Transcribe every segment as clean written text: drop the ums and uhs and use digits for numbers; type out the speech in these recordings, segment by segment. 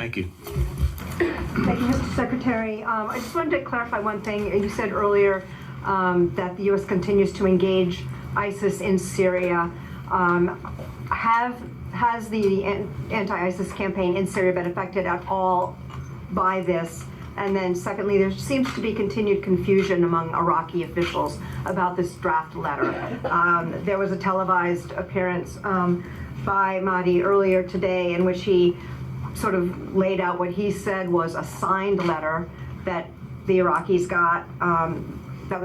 Thank you. Thank you, Mr. Secretary. I just wanted to clarify one thing. You said earlier that the U.S. continues to engage ISIS in Syria. Has the anti-ISIS campaign in Syria been affected at all by this? And then secondly, there seems to be continued confusion among Iraqi officials about this draft letter. There was a televised appearance by Mahdi earlier today in which he sort of laid out what he said was a signed letter that the Iraqis got.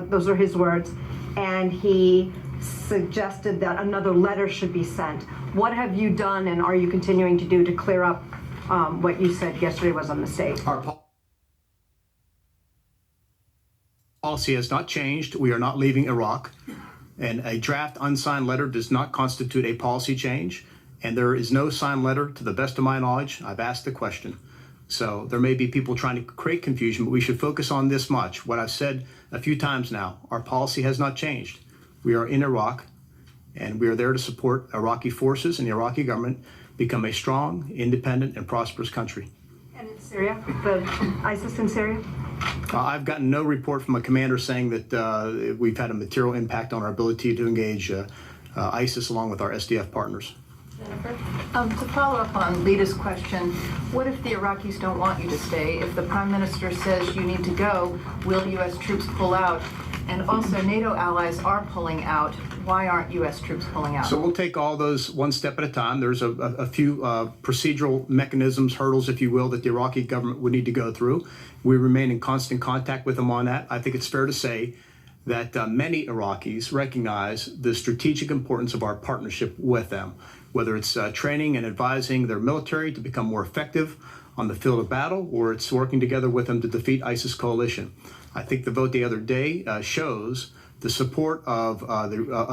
Those are his words. And he suggested that another letter should be sent. What have you done and are you continuing to do to clear up what you said yesterday was a mistake? Our policy has not changed. We are not leaving Iraq. And a draft unsigned letter does not constitute a policy change. And there is no signed letter, to the best of my knowledge. I've asked the question. So there may be people trying to create confusion, but we should focus on this much. What I've said a few times now, our policy has not changed. We are in Iraq, and we are there to support Iraqi forces and the Iraqi government become a strong, independent, and prosperous country. And in Syria, the ISIS in Syria? I've gotten no report from a commander saying that we've had a material impact on our ability to engage ISIS along with our SDF partners. Jennifer? To follow up on Lita's question, what if the Iraqis don't want you to stay? If the Prime Minister says you need to go, will U.S. troops pull out? And also, NATO allies are pulling out. Why aren't U.S. troops pulling out? So we'll take all those one step at a time. There's a few procedural mechanisms, hurdles, if you will, that the Iraqi government would need to go through. We remain in constant contact with them on that. I think it's fair to say that many Iraqis recognize the strategic importance of our partnership with them, whether it's training and advising their military to become more effective on the field of battle, or it's working together with them to defeat ISIS coalition. I think the vote the other day shows the support of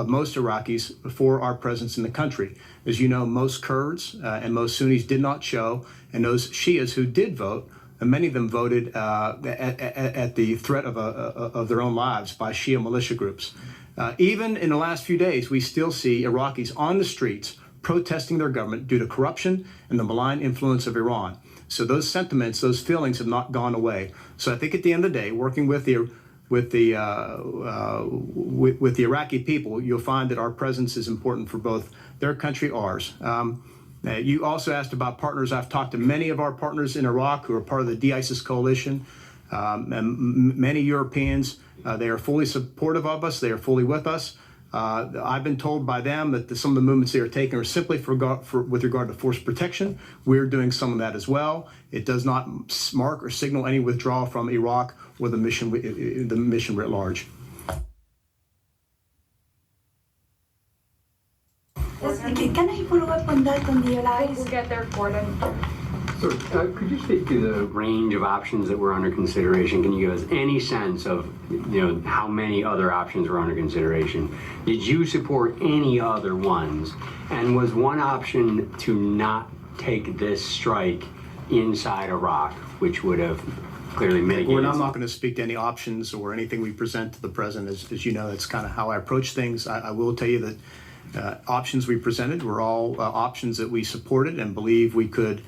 most Iraqis for our presence in the country. As you know, most Kurds and most Sunnis did not show, and those Shias who did vote, and many of them voted at the threat of their own lives by Shia militia groups. Even in the last few days, we still see Iraqis on the streets protesting their government due to corruption and the malign influence of Iran. So those sentiments, those feelings have not gone away. So I think at the end of the day, working with the Iraqi people, you'll find that our presence is important for both their country, ours. You also asked about partners. I've talked to many of our partners in Iraq who are part of the de-ISIS coalition. And many Europeans, they are fully supportive of us. They are fully with us. I've been told by them that some of the movements they are taking are simply with regard to force protection. We're doing some of that as well. It does not mark or signal any withdrawal from Iraq or the mission writ large. Can I follow up on that, on the allies? We'll get there, Gordon. So, could you speak to the range of options that were under consideration? Can you give us any sense of, how many other options were under consideration? Did you support any other ones? And was one option to not take this strike inside Iraq, which would have clearly mitigated? Well, I'm not going to speak to any options or anything we present to the president. As you know, that's kind of how I approach things. I will tell you that options we presented were all options that we supported and believe we could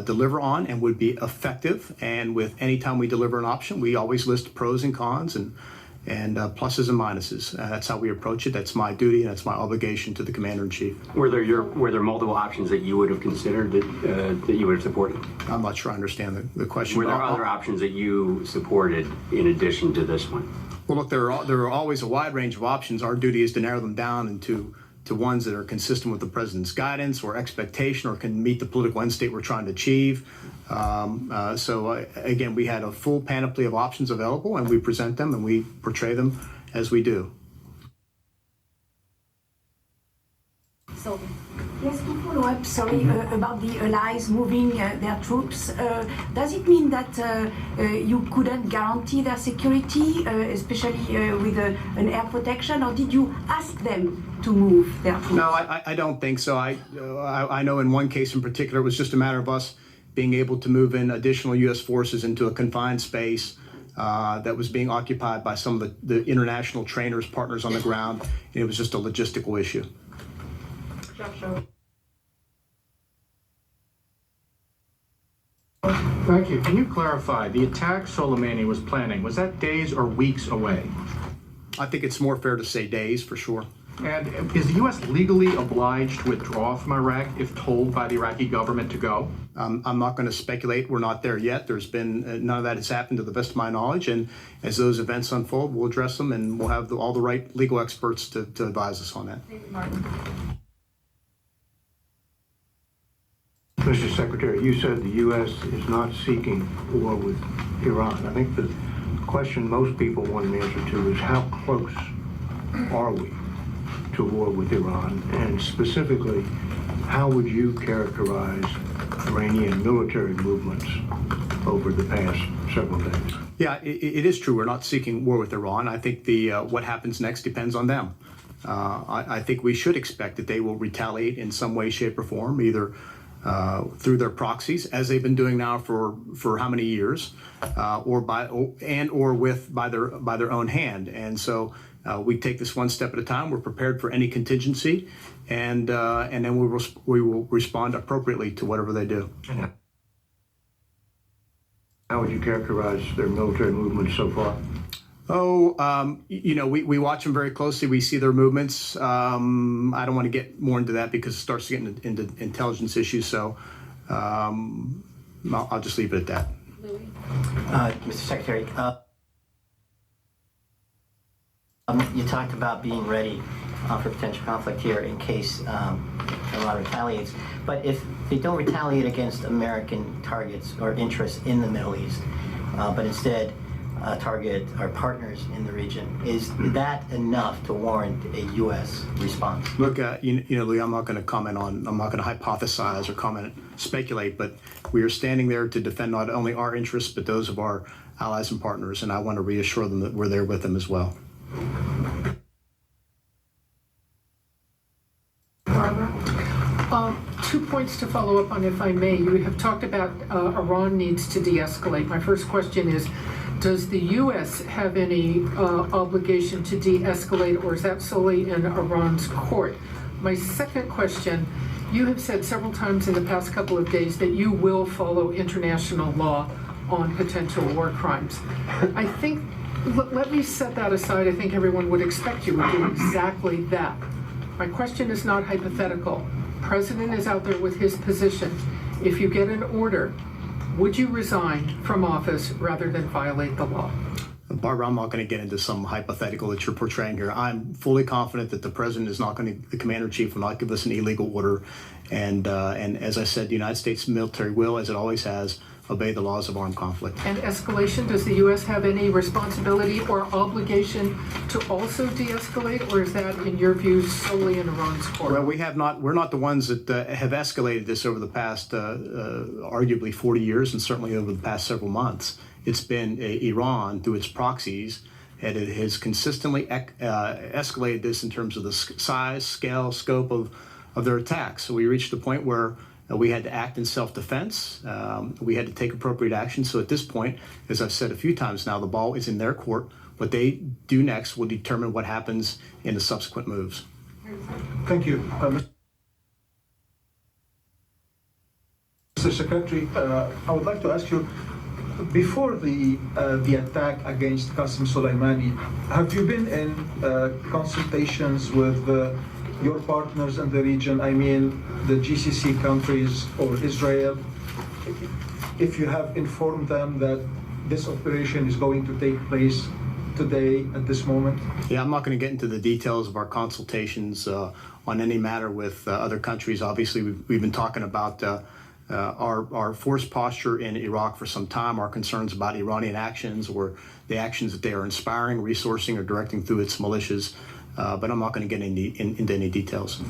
deliver on and would be effective. And with any time we deliver an option, we always list pros and cons and pluses and minuses. That's how we approach it. That's my duty and that's my obligation to the Commander-in-Chief. Were there multiple options that you would have considered that you would have supported? I'm not sure I understand the question. Were there other options that you supported in addition to this one? Well, look, there are always a wide range of options. Our duty is to narrow them down into ones that are consistent with the president's guidance or expectation or can meet the political end state we're trying to achieve. Again, we had a full panoply of options available, and we present them and we portray them as we do. Yes, to follow up, about the allies moving their troops. Does it mean that you couldn't guarantee their security, especially with an air protection, or did you ask them to move their troops? No, I don't think so. I know in one case in particular, it was just a matter of us being able to move in additional U.S. forces into a confined space that was being occupied by some of the international trainers, partners on the ground, and it was just a logistical issue. Thank you. Can you clarify, the attack Soleimani was planning, was that days or weeks away? I think it's more fair to say days for sure. And is the U.S. legally obliged to withdraw from Iraq if told by the Iraqi government to go? I'm not going to speculate. We're not there yet. There's been none of that has happened to the best of my knowledge. And as those events unfold, we'll address them and we'll have all the right legal experts to advise us on that. Mr. Secretary, you said the U.S. is not seeking war with Iran. I think the question most people want an answer to is how close are we to war with Iran? And specifically, how would you characterize Iranian military movements over the past several days? Yeah, it is true. We're not seeking war with Iran. I think what happens next depends on them. I think we should expect that they will retaliate in some way, shape, or form, either through their proxies, as they've been doing now for how many years, or by their own hand. And so we take this one step at a time. We're prepared for any contingency, and then we will respond appropriately to whatever they do. How would you characterize their military movements so far? We watch them very closely. We see their movements. I don't want to get more into that because it starts to get into intelligence issues. So I'll just leave it at that. Mr. Secretary, you talked about being ready for potential conflict here in case Iran retaliates. But if they don't retaliate against American targets or interests in the Middle East, but instead target our partners in the region, is that enough to warrant a U.S. response? Look, Lee, I'm not going to hypothesize or speculate, but we are standing there to defend not only our interests, but those of our allies and partners, and I want to reassure them that we're there with them as well. Barbara? 2 points to follow up on, if I may. You have talked about Iran needs to de-escalate. My first question is, does the U.S. have any obligation to de-escalate, or is that solely in Iran's court? My second question, you have said several times in the past couple of days that you will follow international law on potential war crimes. I think, let me set that aside. I think everyone would expect you would do exactly that. My question is not hypothetical. President is out there with his position. If you get an order, would you resign from office rather than violate the law? Barbara, I'm not going to get into some hypothetical that you're portraying here. I'm fully confident that the president is not going to, the commander-in-chief will not give us an illegal order. And as I said, the United States military will, as it always has, obey the laws of armed conflict. And escalation, does the U.S. have any responsibility or obligation to also de-escalate, or is that, in your view, solely in Iran's court? Well, we're not the ones that have escalated this over the past, arguably 40 years, and certainly over the past several months. It's been Iran, through its proxies, and it has consistently escalated this in terms of the size, scale, scope of their attacks. So we reached the point where we had to act in self-defense. We had to take appropriate action. So at this point, as I've said a few times now, the ball is in their court. What they do next will determine what happens in the subsequent moves. Thank you. Mr. Secretary, I would like to ask you, before the attack against Qasem Soleimani, have you been in consultations with your partners in the region, I mean the GCC countries or Israel, if you have informed them that this operation is going to take place today at this moment? Yeah, I'm not going to get into the details of our consultations on any matter with other countries. Obviously, we've been talking about our force posture in Iraq for some time, our concerns about Iranian actions or the actions that they are inspiring, resourcing, or directing through its militias. But I'm not going to get into any details.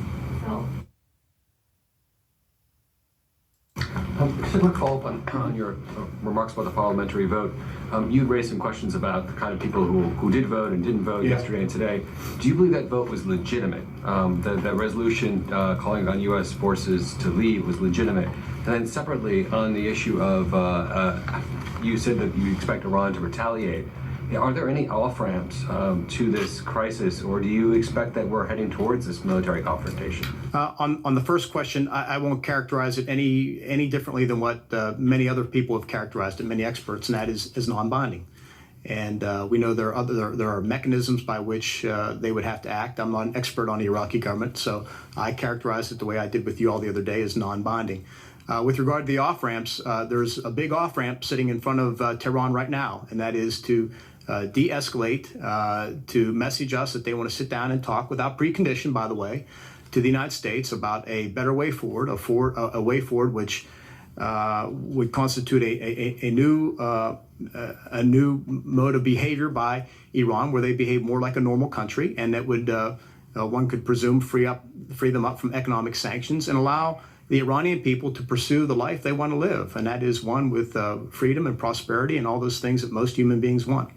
Just a quick follow-up on your remarks about the parliamentary vote. You raised some questions about the kind of people who did vote and didn't vote yesterday and today. Do you believe that vote was legitimate? That resolution calling on U.S. forces to leave was legitimate? And then separately, on the issue of, you said that you expect Iran to retaliate. Are there any off-ramps to this crisis, or do you expect that we're heading towards this military confrontation? On the first question, I won't characterize it any differently than what many other people have characterized it, many experts, and that is as non-binding. And we know there are mechanisms by which they would have to act. I'm not an expert on the Iraqi government, so I characterize it the way I did with you all the other day as non-binding. With regard to the off-ramps, there's a big off-ramp sitting in front of Tehran right now, and that is to de-escalate, to message us that they want to sit down and talk without precondition, by the way, to the United States about a better way forward, a way forward which would constitute a new mode of behavior by Iran, where they behave more like a normal country, and that would, one could presume, free them up from economic sanctions and allow the Iranian people to pursue the life they want to live, and that is one with freedom and prosperity and all those things that most human beings want.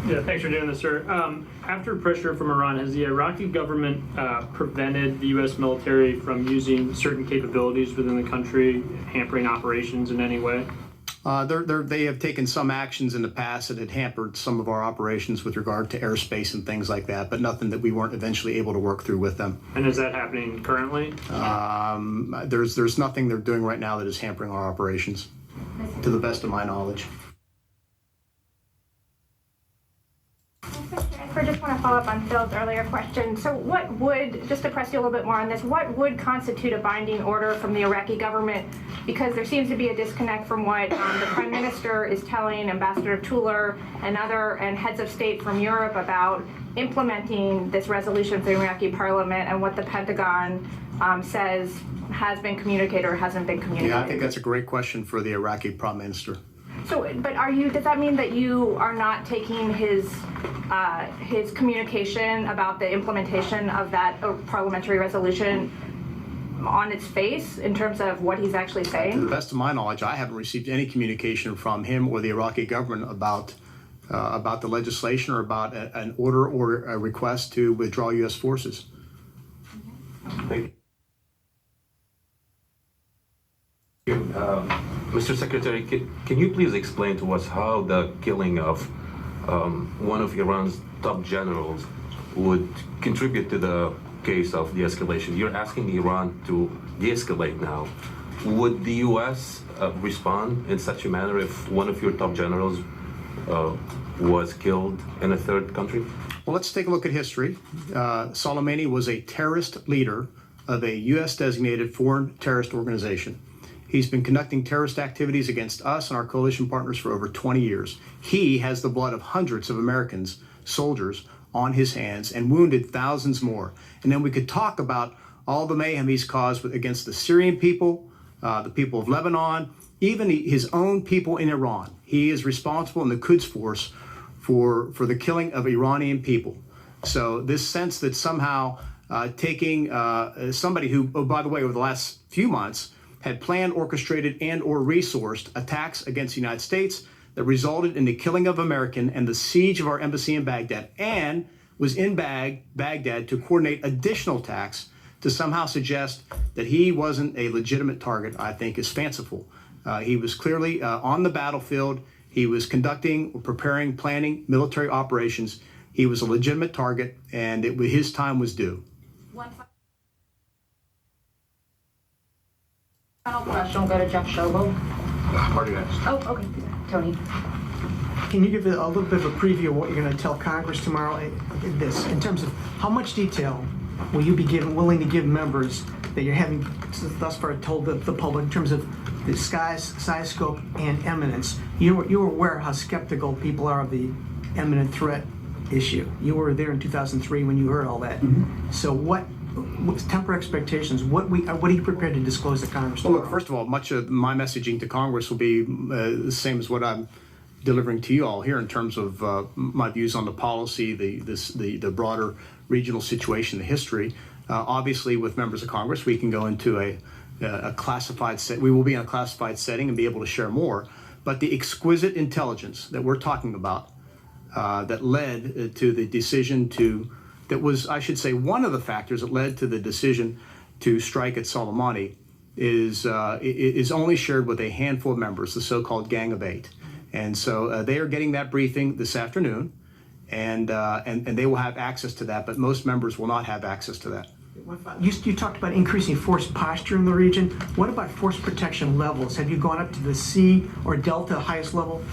Yeah, thanks for doing this, sir. After pressure from Iran, has the Iraqi government prevented the U.S. military from using certain capabilities within the country, hampering operations in any way? They have taken some actions in the past that had hampered some of our operations with regard to airspace and things like that, but nothing that we weren't eventually able to work through with them. And is that happening currently? There's nothing they're doing right now that is hampering our operations, to the best of my knowledge. I just want to follow up on Phil's earlier question. So what would, just to press you a little bit more on this, what would constitute a binding order from the Iraqi government? Because there seems to be a disconnect from what the Prime Minister is telling Ambassador Tuller and heads of state from Europe about implementing this resolution for the Iraqi parliament and what the Pentagon says has been communicated or hasn't been communicated. Yeah, I think that's a great question for the Iraqi Prime Minister. So, but does that mean that you are not taking his communication about the implementation of that parliamentary resolution on its face in terms of what he's actually saying? To the best of my knowledge, I haven't received any communication from him or the Iraqi government about the legislation or about an order or a request to withdraw U.S. forces. Thank you. Mr. Secretary, can you please explain to us how the killing of one of Iran's top generals would contribute to the case of de-escalation? You're asking Iran to de-escalate now. Would the U.S. respond in such a manner if one of your top generals was killed in a third country? Well, let's take a look at history. Soleimani was a terrorist leader of a U.S.-designated foreign terrorist organization. He's been conducting terrorist activities against us and our coalition partners for over 20 years. He has the blood of hundreds of Americans, soldiers, on his hands and wounded thousands more. And then we could talk about all the mayhem he's caused against the Syrian people, the people of Lebanon, even his own people in Iran. He is responsible in the Quds Force for the killing of Iranian people. So this sense that somehow taking somebody who, oh, by the way, over the last few months, had planned, orchestrated, and or resourced attacks against the United States that resulted in the killing of American and the siege of our embassy in Baghdad, and was in Baghdad to coordinate additional attacks, to somehow suggest that he wasn't a legitimate target, I think is fanciful. He was clearly on the battlefield. He was conducting, preparing, planning military operations. He was a legitimate target, and his time was due. Final question will go to Jeff Schogel. Marty next. Oh, okay. Tony. Can you give a little bit of a preview of what you're going to tell Congress tomorrow in terms of how much detail will you be willing to give members that you're having thus far told the public in terms of the size, scope, and eminence? You're aware how skeptical people are of the imminent threat issue. You were there in 2003 when you heard all that. Mm-hmm. So temper expectations. What are you prepared to disclose to Congress? Well, look, first of all, much of my messaging to Congress will be the same as what I'm delivering to you all here in terms of my views on the policy, the broader regional situation, the history. Obviously, with members of Congress, we can go into a classified set. We will be in a classified setting and be able to share more. But the exquisite intelligence that we're talking about that led to the decision that was, I should say, one of the factors that led to the decision to strike at Soleimani is only shared with a handful of members, the so-called Gang of Eight. And so they are getting that briefing this afternoon, and they will have access to that, but most members will not have access to that. You talked about increasing force posture in the region. What about force protection levels? Have you gone up to the C or Delta highest level?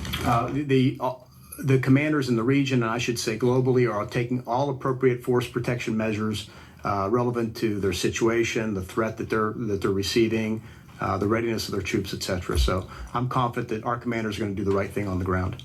The commanders in the region, and I should say globally, are taking all appropriate force protection measures relevant to their situation, the threat that they're receiving, the readiness of their troops, etc. So I'm confident that our commanders are going to do the right thing on the ground.